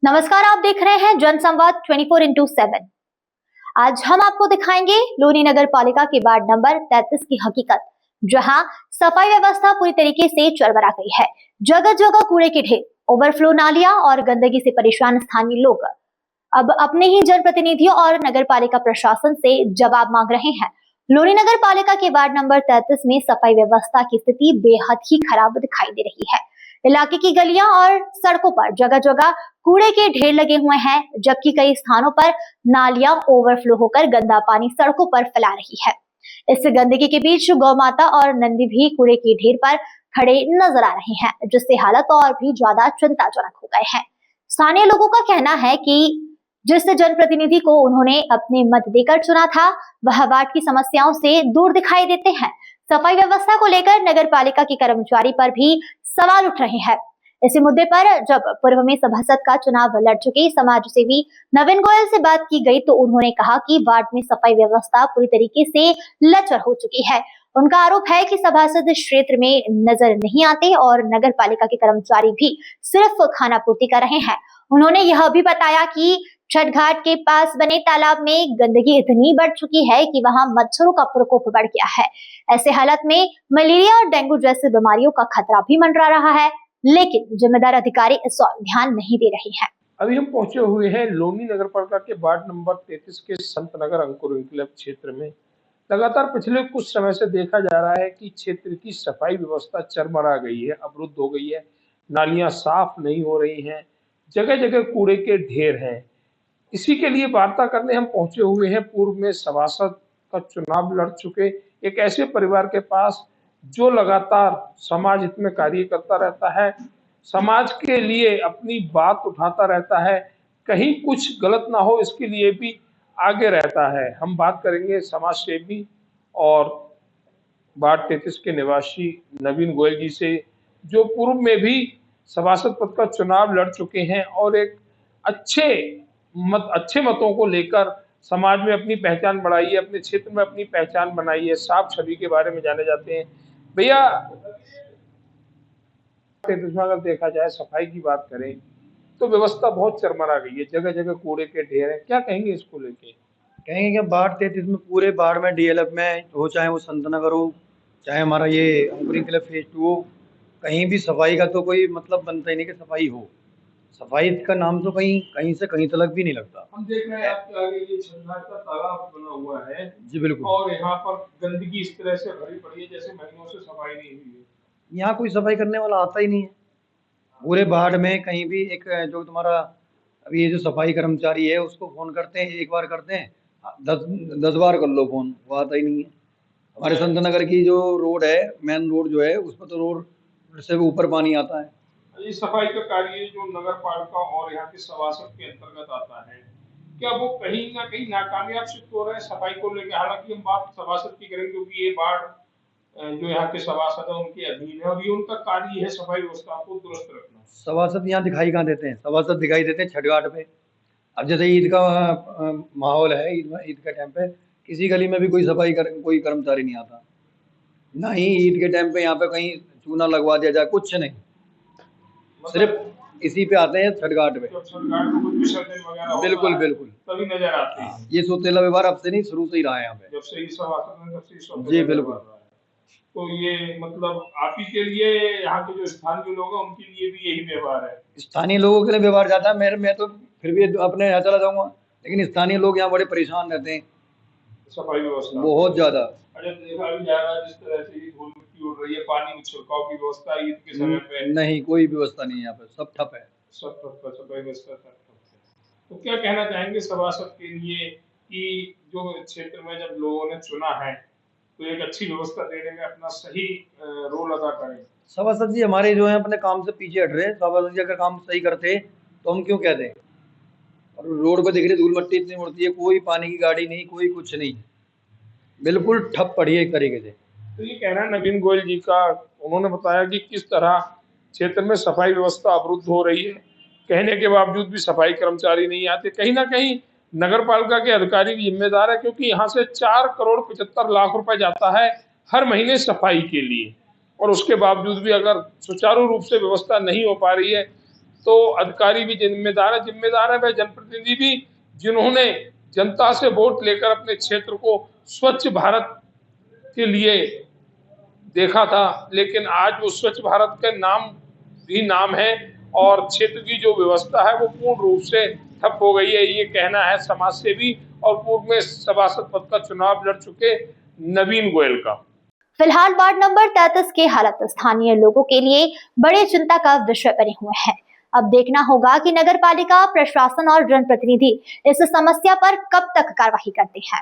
नमस्कार, आप देख रहे हैं जनसंवाद 24x7। आज हम आपको दिखाएंगे लोनी नगर पालिका के वार्ड नंबर 33 की हकीकत, जहां सफाई व्यवस्था पूरी तरीके से चरमरा गई है। जगह जगह कूड़े के ढेर, ओवरफ्लो नालियां और गंदगी से परेशान स्थानीय लोग अब अपने ही जनप्रतिनिधियों और नगर पालिका प्रशासन से जवाब मांग रहे हैं। लोनी नगर पालिका के वार्ड नंबर 33 में सफाई व्यवस्था की स्थिति बेहद ही खराब दिखाई दे रही है। इलाके की गलियां और सड़कों पर जगह जगह कूड़े के ढेर लगे हुए हैं, जबकि कई स्थानों पर नालियां ओवरफ्लो होकर गंदा पानी सड़कों पर फैला रही है। इस गंदगी के बीच गौ माता और नंदी भी कूड़े के ढेर पर खड़े नजर आ रहे हैं, जिससे हालत और भी ज्यादा चिंताजनक हो गए हैं। स्थानीय लोगों का कहना है कि जिस जनप्रतिनिधि को उन्होंने अपने मत देकर चुना था, वह वार्ड की समस्याओं से दूर दिखाई देते हैं। सफाई व्यवस्था को लेकर नगर पालिका के कर्मचारी पर भी सवाल उठ रहे हैं। इसी मुद्दे पर जब पूर्व में सभासद का चुनाव लड़ चुके समाज सेवी नवीन गोयल से बात की गई, तो उन्होंने कहा कि वार्ड में सफाई व्यवस्था पूरी तरीके से लचर हो चुकी है। उनका आरोप है कि सभासद इस क्षेत्र में नजर नहीं आते और नगर पालिका के कर्मचारी भी सिर्फ खाना पूर्ति कर रहे हैं। उन्होंने यह भी बताया कि छठ घाट के पास बने तालाब में गंदगी इतनी बढ़ चुकी है कि वहां मच्छरों का प्रकोप बढ़ गया है। ऐसे हालत में मलेरिया और डेंगू जैसी बीमारियों का खतरा भी मंडरा रहा है, लेकिन जिम्मेदार अधिकारी इस ओर ध्यान नहीं दे रहे हैं। अभी हम पहुंचे हुए हैं लोनी नगर पालिका के वार्ड नंबर 33 के संत नगर अंकुर क्लब क्षेत्र में। लगातार पिछले कुछ समय से देखा जा रहा है कि क्षेत्र की सफाई व्यवस्था चरमरा गई है, अवरुद्ध हो गई है। नालियां साफ नहीं हो रही हैं, जगह जगह कूड़े के ढेर हैं। इसी के लिए वार्ता करने हम पहुंचे हुए हैं पूर्व में सभासद का चुनाव लड़ चुके एक ऐसे परिवार के पास जो लगातार समाज हित में कार्य करता रहता है, समाज के लिए अपनी बात उठाता रहता है, कहीं कुछ गलत ना हो इसके लिए भी आगे रहता है। हम बात करेंगे समाज सेवी और वार्ड 33 के निवासी नवीन गोयल जी से, जो पूर्व में भी सभासद पद का चुनाव लड़ चुके हैं और एक अच्छे मतों को लेकर समाज में अपनी पहचान बढ़ाई है, अपने क्षेत्र में अपनी पहचान बनाई है, साफ छवि के बारे में जाने जाते हैं। भैया, अगर देखा जाए सफाई की बात करें तो व्यवस्था बहुत चरमरा गई है, जगह जगह कूड़े के ढेर हैं। क्या कहेंगे इसको लेके? कहेंगे कि वार्ड 33 में पूरे वार्ड में डीएलएफ में हो, चाहे वो संत नगर हो, चाहे हमारा ये अंकुरिंग क्लब फेज 2 हो, कहीं भी सफाई का तो कोई मतलब बनता ही नहीं कि सफाई हो। सफाई का नाम तो कहीं से कहीं तक भी नहीं लगता। हम देख रहे हैं आपके आगे ये छठ का तालाब बना हुआ है जी बिल्कुल, और यहाँ पर गंदगी इस तरह से भरी पड़ी है जैसे महीनों से सफाई नहीं हुई है। यहाँ कोई सफाई करने वाला आता ही नहीं है। पूरे वार्ड में कहीं भी एक जो तुम्हारा अभी ये जो सफाई कर्मचारी है उसको फोन करते हैं, एक बार करते हैं, 10 बार कर लो फोन, वो आता ही नहीं है। हमारे संत नगर की जो रोड है, मेन रोड जो है, उसमें तो रोड से ऊपर पानी आता है। ये सफाई का कार्य जो नगर पालिका और यहाँ के सभासद के अंतर्गत आता है, क्या वो कहीं ना कहीं नाकामयाब सिद्ध हो रहे हैं सफाई को लेकर? हालांकि हम बात सभासद की करेंगे क्योंकि ये वार्ड जो यहाँ के सभासद है उनके अधीन है और ये उनका कार्य है सफाई व्यवस्था को दुरुस्त रखना। सभासद यहाँ दिखाई कहाँ देते हैं? सभासद दिखाई देते हैं छठ घाट पे। अब जैसे ईद का माहौल है, ईद के टाइम पे किसी गली में भी कोई कर्मचारी नहीं आता, ना ही ईद के टाइम पे यहाँ पे कहीं चूना लगवा दिया जाए, कुछ नहीं, सिर्फ इसी पे आते हैं छठ घाट पे। बिल्कुल बिल्कुल, तभी नजर आते हैं। ये सोतेला व्यवहार अब से नहीं, शुरू से ही रहा है यहाँ पे, जब से सभासद ने तब से जी बिल्कुल। तो ये मतलब आप ही के लिए, यहाँ के जो स्थानीय लोग हैं उनके लिए भी यही व्यवहार है? स्थानीय लोगों के लिए व्यवहार ज्यादा है। मैं तो फिर भी अपने यहाँ चला जाऊंगा, लेकिन स्थानीय लोग यहाँ बड़े परेशान रहते हैं, सफाई व्यवस्था बहुत ज्यादा। अरे देखा भी जा रहा है जिस तरह से धूल मिट्टी उड़ रही है, पानी में छिड़काव की व्यवस्था ईद के समय पे नहीं, कोई व्यवस्था नहीं है यहाँ पे, सब ठप है, सब ठप है, सफाई व्यवस्था सब ठप है। तो क्या कहना चाहेंगे सभासद के लिए कि जो क्षेत्र में जब लोगों ने चुना है तो एक अच्छी व्यवस्था देने में अपना सही रोल अदा करें? सभासद जी हमारे जो है अपने काम से पीछे हट रहे हैं। सभासद जी अगर काम सही करते तो हम क्यों कहते हैं? और रोड पर देख रहे धूल मट्टी इतनी उड़ती है, कोई पानी की गाड़ी नहीं, कोई कुछ नहीं, बिल्कुल ठप पड़ी है एक तरीके से। तो ये कहना है नवीन गोयल जी का। उन्होंने बताया कि किस तरह क्षेत्र में सफाई व्यवस्था अवरुद्ध हो रही है, कहने के बावजूद भी सफाई कर्मचारी नहीं आते। कहीं ना कहीं नगर पालिका के अधिकारी भी जिम्मेदार है, क्योंकि यहाँ से 4 करोड़ 75 लाख रुपए जाता है हर महीने सफाई के लिए, और उसके बावजूद भी अगर सुचारू रूप से व्यवस्था नहीं हो पा रही है तो अधिकारी भी जिम्मेदार है वह जनप्रतिनिधि भी, जिन्होंने जनता से वोट लेकर अपने क्षेत्र को स्वच्छ भारत के लिए देखा था। लेकिन आज वो स्वच्छ भारत का नाम है और क्षेत्र की जो व्यवस्था है वो पूर्ण रूप से ठप हो गई है। ये कहना है समाजसेवी और पूर्व में सभासद पद का चुनाव लड़ चुके नवीन गोयल का। फिलहाल वार्ड नंबर 33 की हालत स्थानीय लोगों के लिए बड़ी चिंता का विषय बने हुए है। अब देखना होगा कि नगर पालिका प्रशासन और जनप्रतिनिधि इस समस्या पर कब तक कार्रवाई करते हैं।